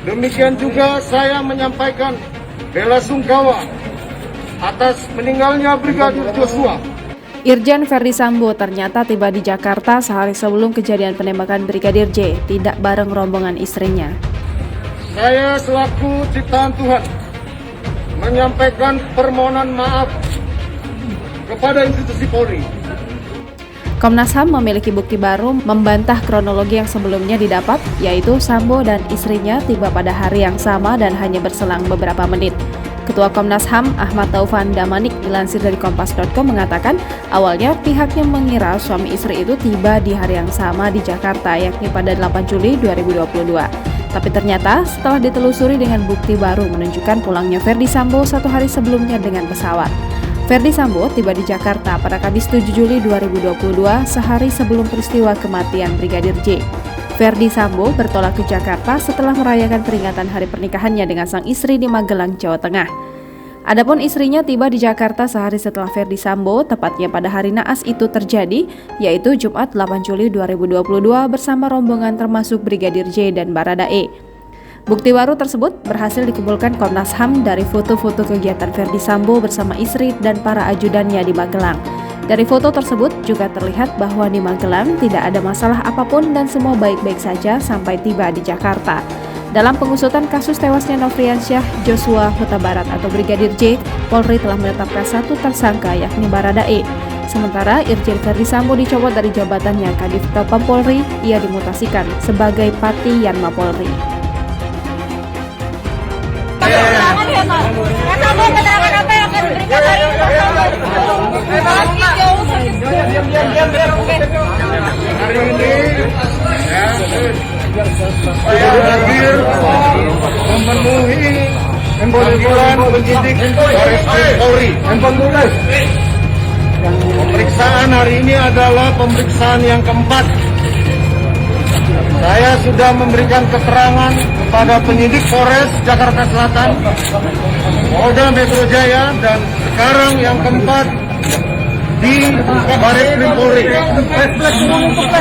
Demikian juga saya menyampaikan bela sungkawa atas meninggalnya Brigadir Joshua. Irjen Ferdy Sambo ternyata tiba di Jakarta sehari sebelum kejadian penembakan Brigadir J, tidak bareng rombongan istrinya. Saya selaku ciptaan Tuhan menyampaikan permohonan maaf kepada institusi Polri. Komnas HAM memiliki bukti baru membantah kronologi yang sebelumnya didapat, yaitu Sambo dan istrinya tiba pada hari yang sama dan hanya berselang beberapa menit. Ketua Komnas HAM Ahmad Taufan Damanik dilansir dari Kompas.com mengatakan awalnya pihaknya mengira suami istri itu tiba di hari yang sama di Jakarta, yakni pada 8 Juli 2022. Tapi ternyata setelah ditelusuri dengan bukti baru menunjukkan pulangnya Ferdy Sambo 1 hari sebelumnya dengan pesawat. Ferdy Sambo tiba di Jakarta pada Kamis 7 Juli 2022, sehari sebelum peristiwa kematian Brigadir J. Ferdy Sambo bertolak ke Jakarta setelah merayakan peringatan hari pernikahannya dengan sang istri di Magelang, Jawa Tengah. Adapun istrinya tiba di Jakarta sehari setelah Ferdy Sambo, tepatnya pada hari naas itu terjadi, yaitu Jumat 8 Juli 2022 bersama rombongan termasuk Brigadir J dan Baradae. Bukti baru tersebut berhasil dikumpulkan Komnas HAM dari foto-foto kegiatan Ferdy Sambo bersama istri dan para ajudannya di Magelang. Dari foto tersebut juga terlihat bahwa di Magelang tidak ada masalah apapun dan semua baik-baik saja sampai tiba di Jakarta. Dalam pengusutan kasus tewasnya Nofriansyah Joshua Huta Barat atau Brigadir J, Polri telah menetapkan 1 tersangka yakni Baradae. Sementara Irjen Ferdy Sambo dicopot dari jabatannya Kadif Propam Polri, ia dimutasikan sebagai Pati Yanma Polri. Keterangan apa yang akan diberikan hari ini? Hari ini saya hadir memenuhi panggilan penyidik Bareskrim Polri. Pemeriksaan hari ini adalah pemeriksaan yang keempat. Saya sudah memberikan keterangan kepada penyidik Polres Jakarta Selatan, Polda Metro Jaya, dan sekarang yang keempat di Bareskrim Polri.